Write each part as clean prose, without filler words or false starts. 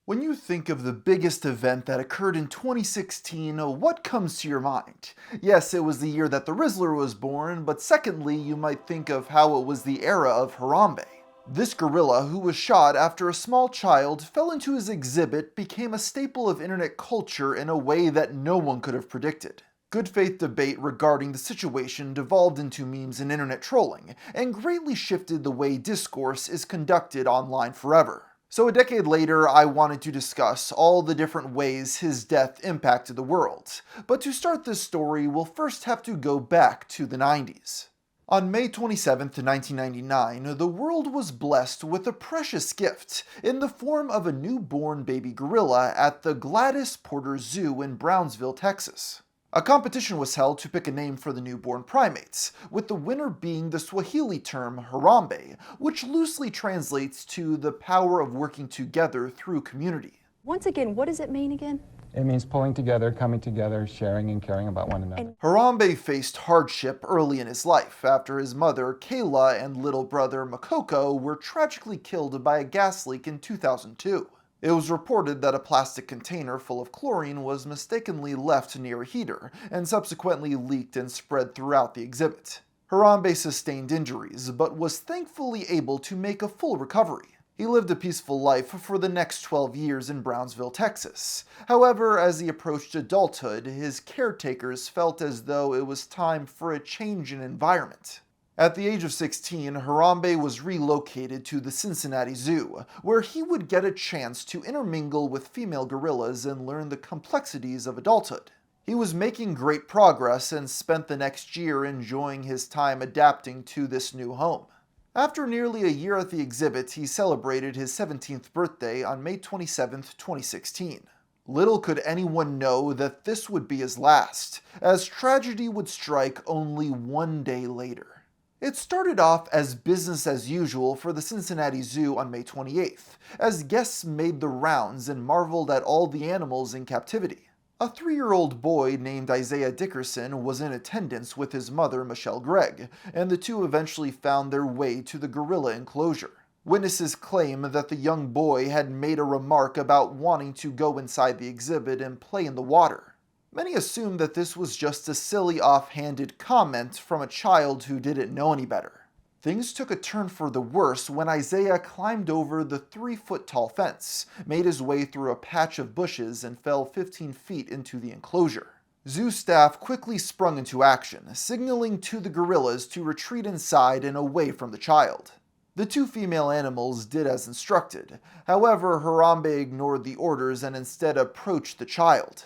When you think of the biggest event that occurred in 2016, what comes to your mind? Yes, it was the year that the Rizzler was born, but secondly, you might think of how it was the era of Harambe. This gorilla, who was shot after a small child fell into his exhibit, became a staple of internet culture in a way that no one could have predicted. Good faith debate regarding the situation devolved into memes and internet trolling, and greatly shifted the way discourse is conducted online forever. So a decade later, I wanted to discuss all the different ways his death impacted the world. But to start this story, we'll first have to go back to the 90s. On May 27, 1999, the world was blessed with a precious gift in the form of a newborn baby gorilla at the Gladys Porter Zoo in Brownsville, Texas. A competition was held to pick a name for the newborn primates, with the winner being the Swahili term Harambe, which loosely translates to the power of working together through community. Once again, what does it mean again? It means pulling together, coming together, sharing and caring about one another. Harambe faced hardship early in his life after his mother, Kayla, and little brother, Makoko, were tragically killed by a gas leak in 2002. It was reported that a plastic container full of chlorine was mistakenly left near a heater, and subsequently leaked and spread throughout the exhibit. Harambe sustained injuries, but was thankfully able to make a full recovery. He lived a peaceful life for the next 12 years in Brownsville, Texas. However, as he approached adulthood, his caretakers felt as though it was time for a change in environment. At the age of 16, Harambe was relocated to the Cincinnati Zoo, where he would get a chance to intermingle with female gorillas and learn the complexities of adulthood. He was making great progress and spent the next year enjoying his time adapting to this new home. After nearly a year at the exhibit, he celebrated his 17th birthday on May 27, 2016. Little could anyone know that this would be his last, as tragedy would strike only one day later. It started off as business as usual for the Cincinnati Zoo on May 28th, as guests made the rounds and marveled at all the animals in captivity. A 3-year-old boy named Isaiah Dickerson was in attendance with his mother, Michelle Gregg, and the two eventually found their way to the gorilla enclosure. Witnesses claim that the young boy had made a remark about wanting to go inside the exhibit and play in the water. Many assumed that this was just a silly offhanded comment from a child who didn't know any better. Things took a turn for the worse when Isaiah climbed over the 3-foot-tall fence, made his way through a patch of bushes, and fell 15 feet into the enclosure. Zoo staff quickly sprung into action, signaling to the gorillas to retreat inside and away from the child. The two female animals did as instructed. However, Harambe ignored the orders and instead approached the child.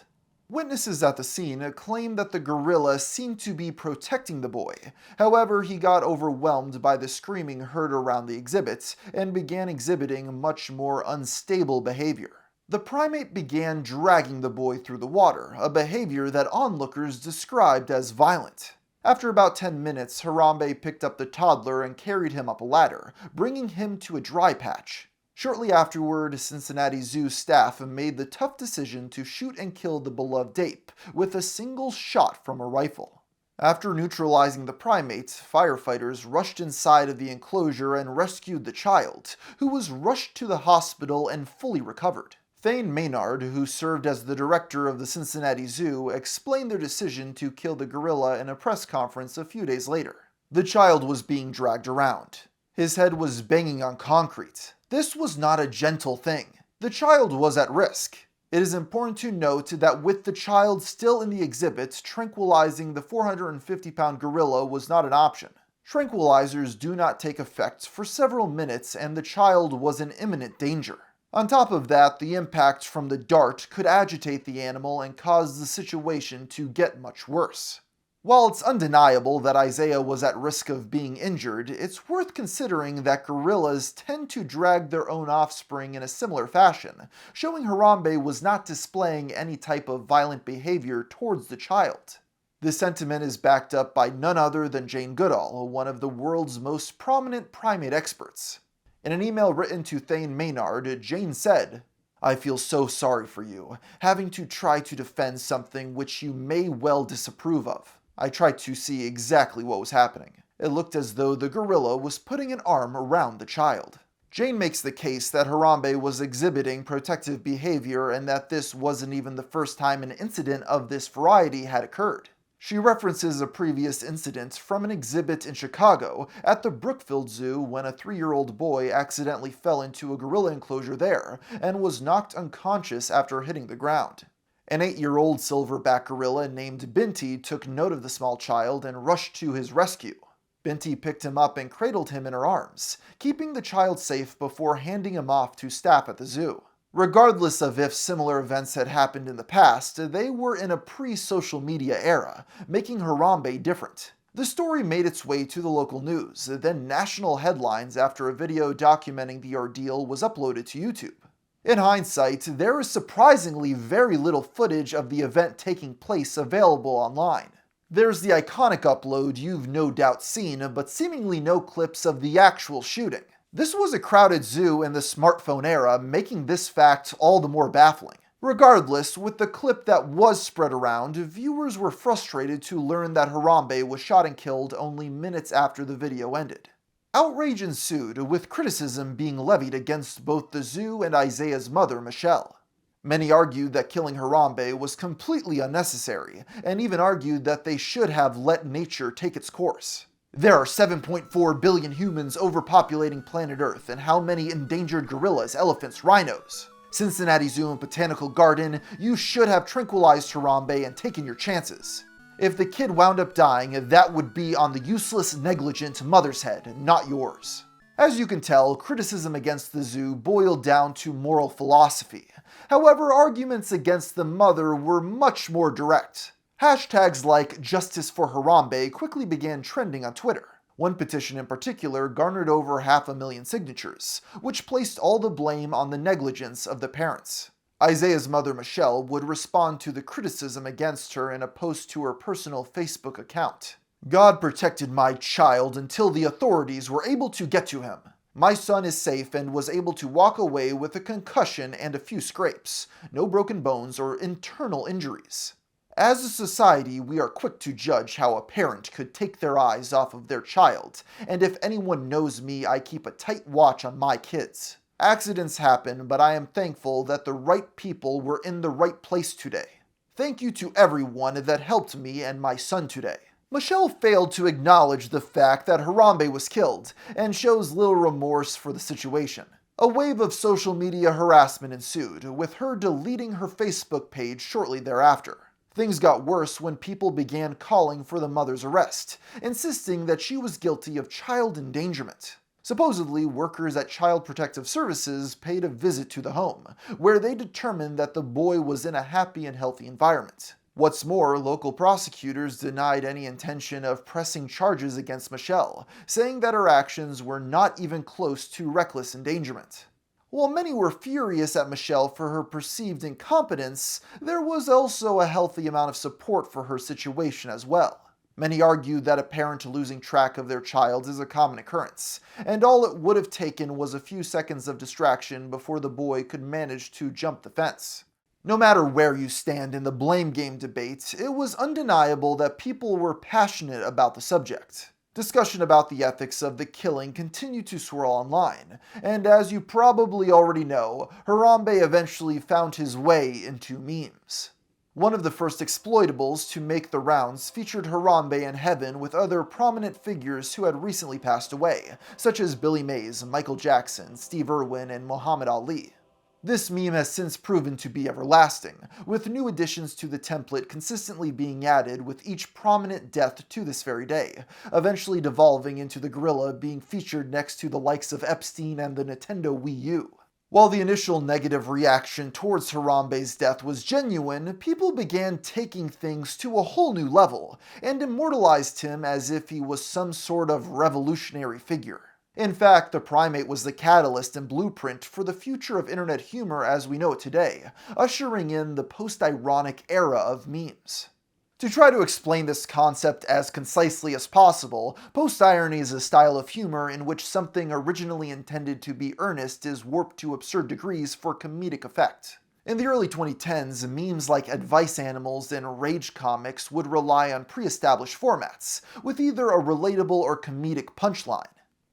Witnesses at the scene claim that the gorilla seemed to be protecting the boy. However, he got overwhelmed by the screaming heard around the exhibit and began exhibiting much more unstable behavior. The primate began dragging the boy through the water, a behavior that onlookers described as violent. After about 10 minutes, Harambe picked up the toddler and carried him up a ladder, bringing him to a dry patch. Shortly afterward, Cincinnati Zoo staff made the tough decision to shoot and kill the beloved ape with a single shot from a rifle. After neutralizing the primate, firefighters rushed inside of the enclosure and rescued the child, who was rushed to the hospital and fully recovered. Thane Maynard, who served as the director of the Cincinnati Zoo, explained their decision to kill the gorilla in a press conference a few days later. The child was being dragged around. His head was banging on concrete. This was not a gentle thing. The child was at risk. It is important to note that with the child still in the exhibit, tranquilizing the 450-pound gorilla was not an option. Tranquilizers do not take effect for several minutes, and the child was in imminent danger. On top of that, the impact from the dart could agitate the animal and cause the situation to get much worse. While it's undeniable that Isaiah was at risk of being injured, it's worth considering that gorillas tend to drag their own offspring in a similar fashion, showing Harambe was not displaying any type of violent behavior towards the child. This sentiment is backed up by none other than Jane Goodall, one of the world's most prominent primate experts. In an email written to Thane Maynard, Jane said, "I feel so sorry for you, having to try to defend something which you may well disapprove of. I tried to see exactly what was happening. It looked as though the gorilla was putting an arm around the child." Jane makes the case that Harambe was exhibiting protective behavior and that this wasn't even the first time an incident of this variety had occurred. She references a previous incident from an exhibit in Chicago at the Brookfield Zoo when a 3-year-old boy accidentally fell into a gorilla enclosure there and was knocked unconscious after hitting the ground. An 8-year-old silverback gorilla named Binti took note of the small child and rushed to his rescue. Binti picked him up and cradled him in her arms, keeping the child safe before handing him off to staff at the zoo. Regardless of if similar events had happened in the past, they were in a pre-social media era, making Harambe different. The story made its way to the local news, then national headlines after a video documenting the ordeal was uploaded to YouTube. In hindsight, there is surprisingly very little footage of the event taking place available online. There's the iconic upload you've no doubt seen, but seemingly no clips of the actual shooting. This was a crowded zoo in the smartphone era, making this fact all the more baffling. Regardless, with the clip that was spread around, viewers were frustrated to learn that Harambe was shot and killed only minutes after the video ended. Outrage ensued, with criticism being levied against both the zoo and Isaiah's mother, Michelle. Many argued that killing Harambe was completely unnecessary, and even argued that they should have let nature take its course. There are 7.4 billion humans overpopulating planet Earth, and how many endangered gorillas, elephants, rhinos? Cincinnati Zoo and Botanical Garden, you should have tranquilized Harambe and taken your chances. If the kid wound up dying, that would be on the useless, negligent mother's head, not yours. As you can tell, criticism against the zoo boiled down to moral philosophy. However, arguments against the mother were much more direct. Hashtags like Justice for Harambe quickly began trending on Twitter. One petition in particular garnered over 500,000 signatures, which placed all the blame on the negligence of the parents. Isaiah's mother, Michelle, would respond to the criticism against her in a post to her personal Facebook account. God protected my child until the authorities were able to get to him. My son is safe and was able to walk away with a concussion and a few scrapes, no broken bones or internal injuries. As a society, we are quick to judge how a parent could take their eyes off of their child, and if anyone knows me, I keep a tight watch on my kids. Accidents happen, but I am thankful that the right people were in the right place today. Thank you to everyone that helped me and my son today. Michelle failed to acknowledge the fact that Harambe was killed, and shows little remorse for the situation. A wave of social media harassment ensued, with her deleting her Facebook page shortly thereafter. Things got worse when people began calling for the mother's arrest, insisting that she was guilty of child endangerment. Supposedly, workers at Child Protective Services paid a visit to the home, where they determined that the boy was in a happy and healthy environment. What's more, local prosecutors denied any intention of pressing charges against Michelle, saying that her actions were not even close to reckless endangerment. While many were furious at Michelle for her perceived incompetence, there was also a healthy amount of support for her situation as well. Many argued that a parent losing track of their child is a common occurrence, and all it would have taken was a few seconds of distraction before the boy could manage to jump the fence. No matter where you stand in the blame game debate, it was undeniable that people were passionate about the subject. Discussion about the ethics of the killing continued to swirl online, and as you probably already know, Harambe eventually found his way into memes. One of the first exploitables to make the rounds featured Harambe in heaven with other prominent figures who had recently passed away, such as Billy Mays, Michael Jackson, Steve Irwin, and Muhammad Ali. This meme has since proven to be everlasting, with new additions to the template consistently being added with each prominent death to this very day, eventually devolving into the gorilla being featured next to the likes of Epstein and the Nintendo Wii U. While the initial negative reaction towards Harambe's death was genuine, people began taking things to a whole new level, and immortalized him as if he was some sort of revolutionary figure. In fact, the primate was the catalyst and blueprint for the future of internet humor as we know it today, ushering in the post-ironic era of memes. To try to explain this concept as concisely as possible, post-irony is a style of humor in which something originally intended to be earnest is warped to absurd degrees for comedic effect. In the early 2010s, memes like advice animals and rage comics would rely on pre-established formats, with either a relatable or comedic punchline.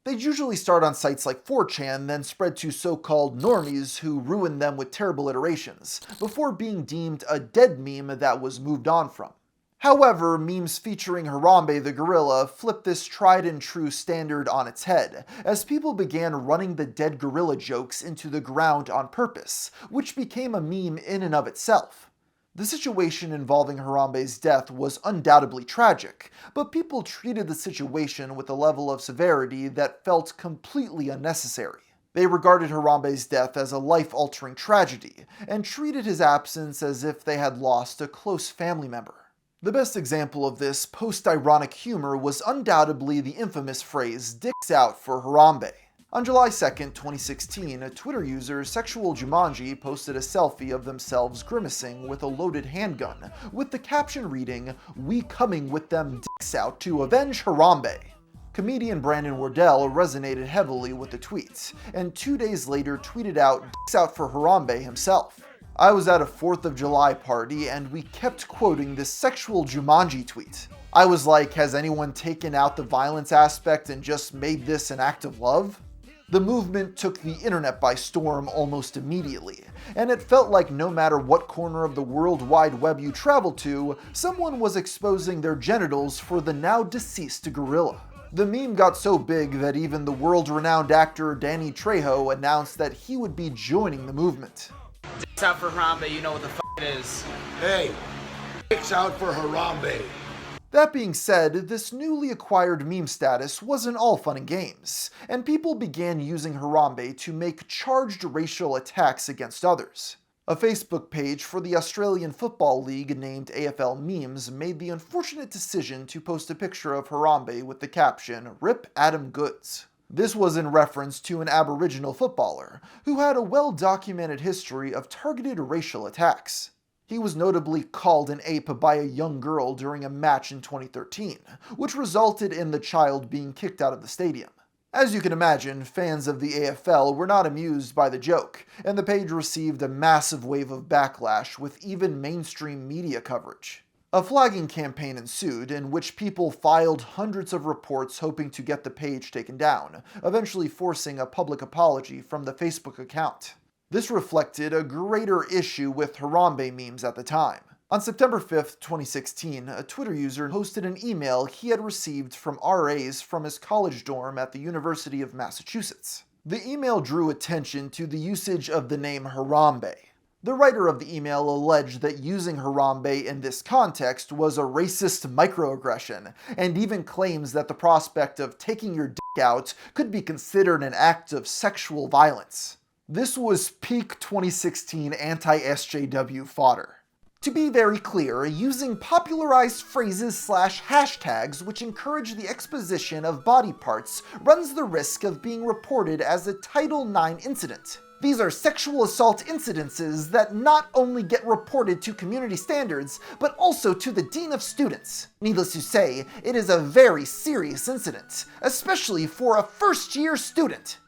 They'd usually start on sites like 4chan, then spread to so-called normies who ruin them with terrible iterations, before being deemed a dead meme that was moved on from. However, memes featuring Harambe the Gorilla flipped this tried and true standard on its head, as people began running the dead gorilla jokes into the ground on purpose, which became a meme in and of itself. The situation involving Harambe's death was undoubtedly tragic, but people treated the situation with a level of severity that felt completely unnecessary. They regarded Harambe's death as a life-altering tragedy, and treated his absence as if they had lost a close family member. The best example of this post-ironic humor was undoubtedly the infamous phrase, "dicks out for Harambe." On July 2nd, 2016, a Twitter user, Sexual Jumanji, posted a selfie of themselves grimacing with a loaded handgun, with the caption reading, "We coming with them dicks out to avenge Harambe." Comedian Brandon Wardell resonated heavily with the tweet, and 2 days later tweeted out "dicks out for Harambe" himself. I was at a 4th of July party and we kept quoting this Sexual Jumanji tweet. I was like, has anyone taken out the violence aspect and just made this an act of love? The movement took the internet by storm almost immediately, and it felt like no matter what corner of the World Wide Web you traveled to, someone was exposing their genitals for the now deceased gorilla. The meme got so big that even the world-renowned actor Danny Trejo announced that he would be joining the movement. Dicks out for Harambe, you know what the it is. Hey, dicks out for Harambe. That being said, this newly acquired meme status wasn't all fun and games, and people began using Harambe to make charged racial attacks against others. A Facebook page for the Australian Football League named AFL Memes made the unfortunate decision to post a picture of Harambe with the caption, "Rip Adam Goods." This was in reference to an Aboriginal footballer who had a well-documented history of targeted racial attacks. He was notably called an ape by a young girl during a match in 2013, which resulted in the child being kicked out of the stadium. As you can imagine, fans of the AFL were not amused by the joke, and the page received a massive wave of backlash with even mainstream media coverage. A flagging campaign ensued, in which people filed hundreds of reports hoping to get the page taken down, eventually forcing a public apology from the Facebook account. This reflected a greater issue with Harambe memes at the time. On September 5th, 2016, a Twitter user posted an email he had received from RAs from his college dorm at the University of Massachusetts. The email drew attention to the usage of the name Harambe. The writer of the email alleged that using Harambe in this context was a racist microaggression, and even claims that the prospect of taking your dick out could be considered an act of sexual violence. This was peak 2016 anti-SJW fodder. To be very clear, using popularized phrases / hashtags which encourage the exposition of body parts runs the risk of being reported as a Title IX incident. These are sexual assault incidences that not only get reported to community standards, but also to the Dean of Students. Needless to say, it is a very serious incident, especially for a first-year student.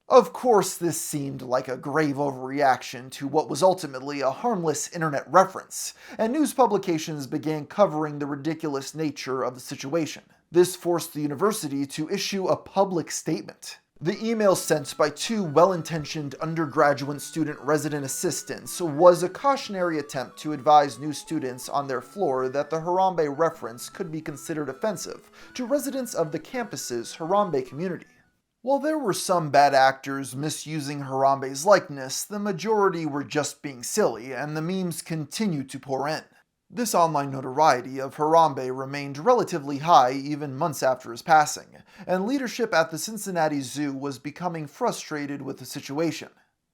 Of course, this seemed like a grave overreaction to what was ultimately a harmless internet reference, and news publications began covering the ridiculous nature of the situation. This forced the university to issue a public statement. The email sent by two well-intentioned undergraduate student resident assistants was a cautionary attempt to advise new students on their floor that the Harambe reference could be considered offensive to residents of the campus's Harambe community. While there were some bad actors misusing Harambe's likeness, the majority were just being silly, and the memes continued to pour in. This online notoriety of Harambe remained relatively high even months after his passing, and leadership at the Cincinnati Zoo was becoming frustrated with the situation.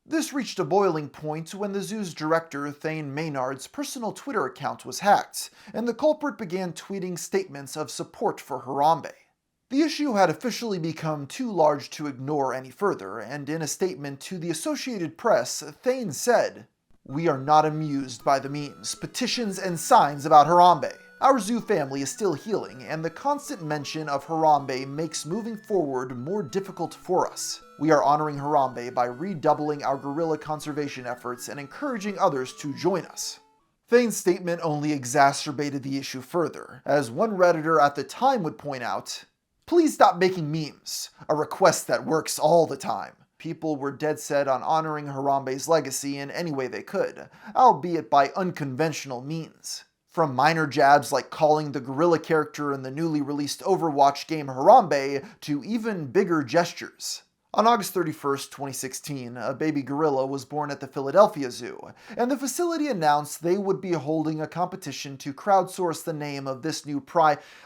This reached a boiling point when the zoo's director, Thane Maynard's personal Twitter account was hacked, and the culprit began tweeting statements of support for Harambe. The issue had officially become too large to ignore any further, and in a statement to the Associated Press, Thane said, "We are not amused by the memes, petitions, and signs about Harambe. Our zoo family is still healing, and the constant mention of Harambe makes moving forward more difficult for us. We are honoring Harambe by redoubling our gorilla conservation efforts and encouraging others to join us." Thane's statement only exacerbated the issue further, as one Redditor at the time would point out, Please stop making memes, a request that works all the time. People were dead set on honoring Harambe's legacy in any way they could, albeit by unconventional means. From minor jabs like calling the gorilla character in the newly released Overwatch game Harambe, to even bigger gestures. On August 31st, 2016, a baby gorilla was born at the Philadelphia Zoo, and the facility announced they would be holding a competition to crowdsource the name of this new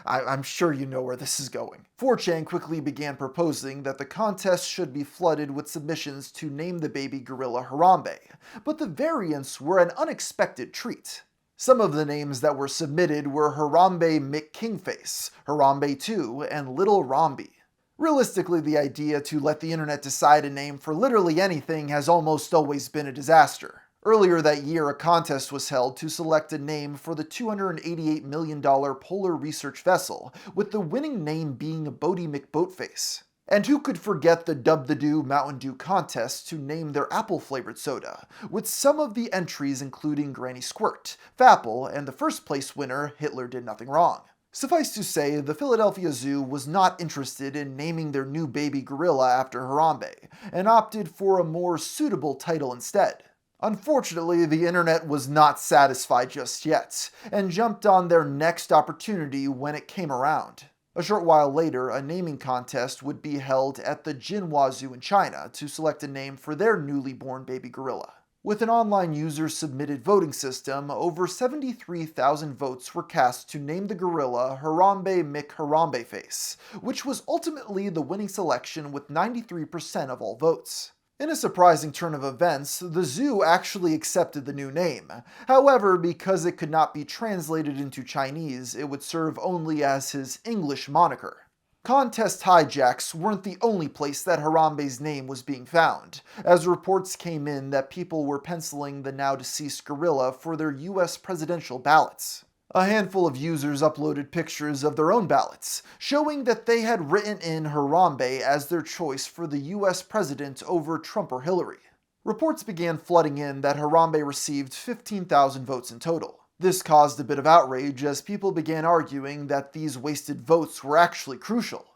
I'm sure you know where this is going. 4chan quickly began proposing that the contest should be flooded with submissions to name the baby gorilla Harambe, but the variants were an unexpected treat. Some of the names that were submitted were Harambe Mick Kingface, Harambe 2, and Little Romby. Realistically, the idea to let the internet decide a name for literally anything has almost always been a disaster. Earlier that year, a contest was held to select a name for the $288 million polar research vessel, with the winning name being Bodie McBoatface. And who could forget the Dub-the-Doo Mountain Dew contest to name their apple-flavored soda, with some of the entries including Granny Squirt, Fapple, and the first place winner, Hitler Did Nothing Wrong. Suffice to say, the Philadelphia Zoo was not interested in naming their new baby gorilla after Harambe, and opted for a more suitable title instead. Unfortunately, the internet was not satisfied just yet, and jumped on their next opportunity when it came around. A short while later, a naming contest would be held at the Jinhua Zoo in China to select a name for their newly born baby gorilla. With an online user-submitted voting system, over 73,000 votes were cast to name the gorilla Harambe Mick Harambeface, which was ultimately the winning selection with 93% of all votes. In a surprising turn of events, the zoo actually accepted the new name. However, because it could not be translated into Chinese, it would serve only as his English moniker. Contest hijacks weren't the only place that Harambe's name was being found, as reports came in that people were penciling the now-deceased gorilla for their US presidential ballots. A handful of users uploaded pictures of their own ballots, showing that they had written in Harambe as their choice for the US president over Trump or Hillary. Reports began flooding in that Harambe received 15,000 votes in total. This caused a bit of outrage as people began arguing that these wasted votes were actually crucial.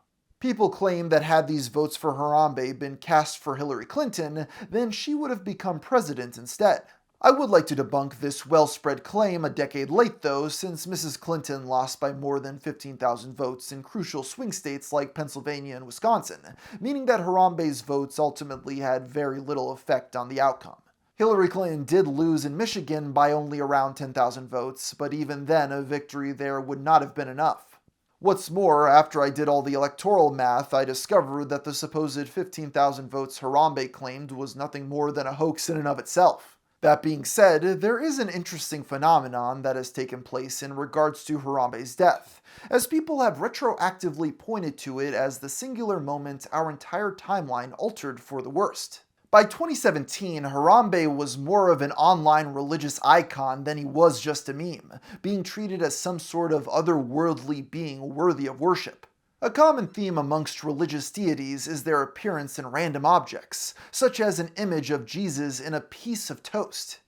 People claimed that had these votes for Harambe been cast for Hillary Clinton, then she would have become president instead. I would like to debunk this well-spread claim a decade late though, since Mrs. Clinton lost by more than 15,000 votes in crucial swing states like Pennsylvania and Wisconsin, meaning that Harambe's votes ultimately had very little effect on the outcome. Hillary Clinton did lose in Michigan by only around 10,000 votes, but even then a victory there would not have been enough. What's more, after I did all the electoral math, I discovered that the supposed 15,000 votes Harambe claimed was nothing more than a hoax in and of itself. That being said, there is an interesting phenomenon that has taken place in regards to Harambe's death, as people have retroactively pointed to it as the singular moment our entire timeline altered for the worst. By 2017, Harambe was more of an online religious icon than he was just a meme, being treated as some sort of otherworldly being worthy of worship. A common theme amongst religious deities is their appearance in random objects, such as an image of Jesus in a piece of toast.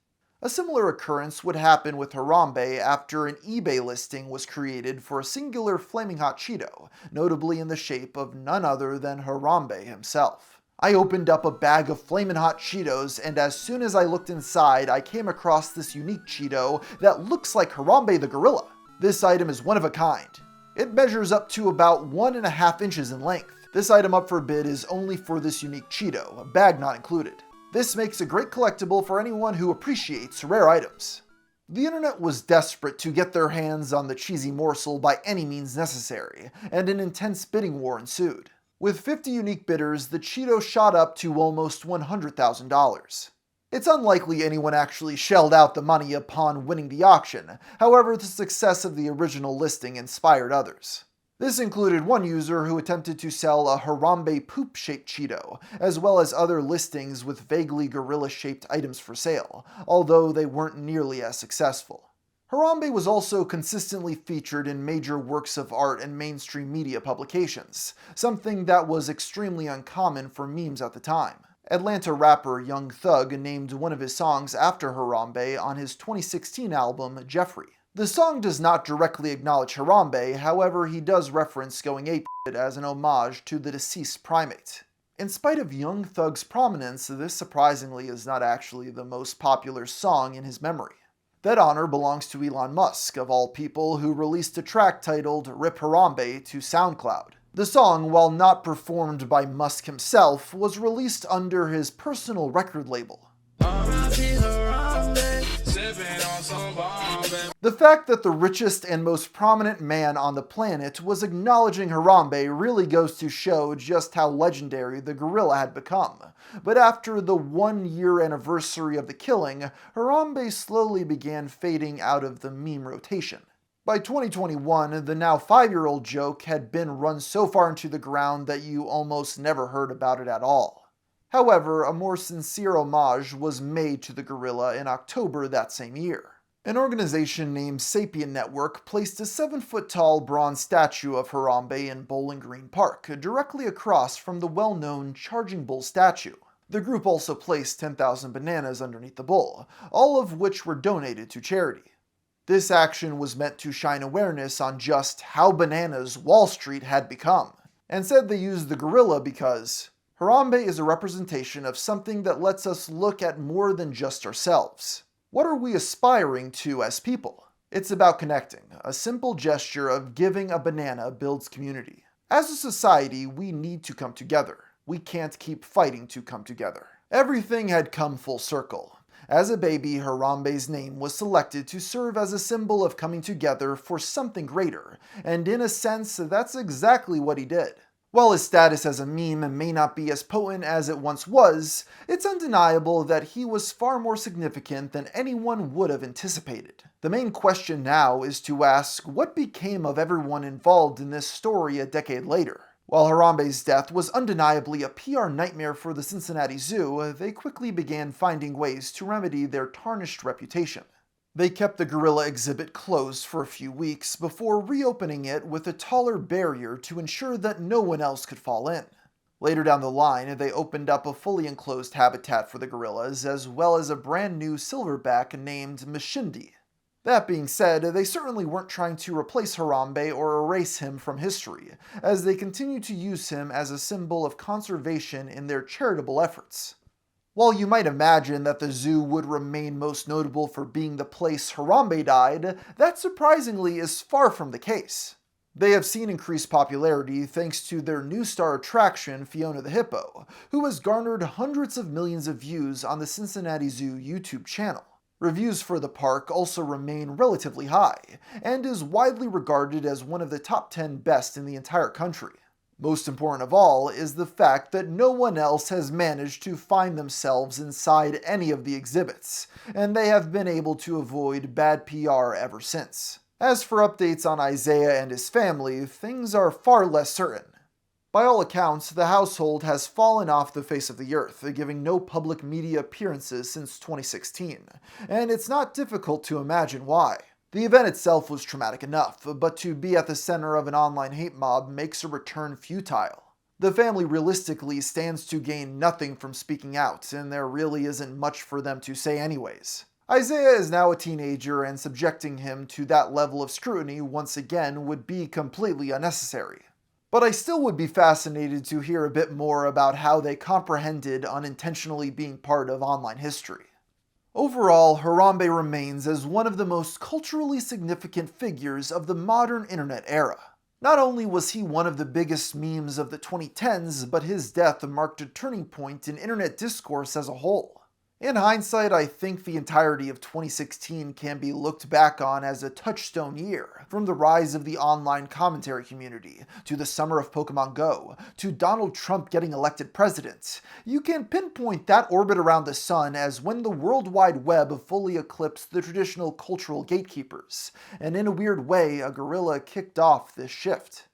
A similar occurrence would happen with Harambe after an eBay listing was created for a singular flaming hot Cheeto, notably in the shape of none other than Harambe himself. I opened up a bag of flamin' hot Cheetos, and as soon as I looked inside, I came across this unique Cheeto that looks like Harambe the Gorilla. This item is one of a kind. It measures up to about 1.5 inches in length. This item up for bid is only for this unique Cheeto, a bag not included. This makes a great collectible for anyone who appreciates rare items. The internet was desperate to get their hands on the cheesy morsel by any means necessary, and an intense bidding war ensued. With 50 unique bidders, the Cheeto shot up to almost $100,000. It's unlikely anyone actually shelled out the money upon winning the auction, however the success of the original listing inspired others. This included one user who attempted to sell a Harambe poop-shaped Cheeto, as well as other listings with vaguely gorilla-shaped items for sale, although they weren't nearly as successful. Harambe was also consistently featured in major works of art and mainstream media publications, something that was extremely uncommon for memes at the time. Atlanta rapper Young Thug named one of his songs after Harambe on his 2016 album, Jeffrey. The song does not directly acknowledge Harambe, however he does reference going ape as an homage to the deceased primate. In spite of Young Thug's prominence, this surprisingly is not actually the most popular song in his memory. That honor belongs to Elon Musk, of all people, who released a track titled Rip Harambe to SoundCloud. The song, while not performed by Musk himself, was released under his personal record label. The fact that the richest and most prominent man on the planet was acknowledging Harambe really goes to show just how legendary the gorilla had become. But after the 1-year anniversary of the killing, Harambe slowly began fading out of the meme rotation. By 2021, the now 5-year-old joke had been run so far into the ground that you almost never heard about it at all. However, a more sincere homage was made to the gorilla in October that same year. An organization named Sapien Network placed a 7-foot-tall bronze statue of Harambe in Bowling Green Park, directly across from the well-known Charging Bull statue. The group also placed 10,000 bananas underneath the bull, all of which were donated to charity. This action was meant to shine awareness on just how bananas Wall Street had become, and said they used the gorilla because Harambe is a representation of something that lets us look at more than just ourselves. What are we aspiring to as people? It's about connecting. A simple gesture of giving a banana builds community. As a society, we need to come together. We can't keep fighting to come together. Everything had come full circle. As a baby, Harambe's name was selected to serve as a symbol of coming together for something greater, and in a sense, that's exactly what he did. While his status as a meme may not be as potent as it once was, it's undeniable that he was far more significant than anyone would have anticipated. The main question now is to ask what became of everyone involved in this story a decade later. While Harambe's death was undeniably a PR nightmare for the Cincinnati Zoo, they quickly began finding ways to remedy their tarnished reputation. They kept the gorilla exhibit closed for a few weeks before reopening it with a taller barrier to ensure that no one else could fall in. Later down the line, they opened up a fully enclosed habitat for the gorillas, as well as a brand new silverback named Mashindi. That being said, they certainly weren't trying to replace Harambe or erase him from history, as they continue to use him as a symbol of conservation in their charitable efforts. While you might imagine that the zoo would remain most notable for being the place Harambe died, that surprisingly is far from the case. They have seen increased popularity thanks to their new star attraction, Fiona the Hippo, who has garnered hundreds of millions of views on the Cincinnati Zoo YouTube channel. Reviews for the park also remain relatively high, and is widely regarded as one of the top 10 best in the entire country. Most important of all is the fact that no one else has managed to find themselves inside any of the exhibits, and they have been able to avoid bad PR ever since. As for updates on Isaiah and his family, things are far less certain. By all accounts, the household has fallen off the face of the earth, giving no public media appearances since 2016, and it's not difficult to imagine why. The event itself was traumatic enough, but to be at the center of an online hate mob makes a return futile. The family realistically stands to gain nothing from speaking out, and there really isn't much for them to say anyways. Isaiah is now a teenager, and subjecting him to that level of scrutiny once again would be completely unnecessary. But I still would be fascinated to hear a bit more about how they comprehended unintentionally being part of online history. Overall, Harambe remains as one of the most culturally significant figures of the modern internet era. Not only was he one of the biggest memes of the 2010s, but his death marked a turning point in internet discourse as a whole. In hindsight, I think the entirety of 2016 can be looked back on as a touchstone year, from the rise of the online commentary community, to the summer of Pokemon Go, to Donald Trump getting elected president. You can pinpoint that orbit around the sun as when the World Wide Web fully eclipsed the traditional cultural gatekeepers, and in a weird way, a gorilla kicked off this shift.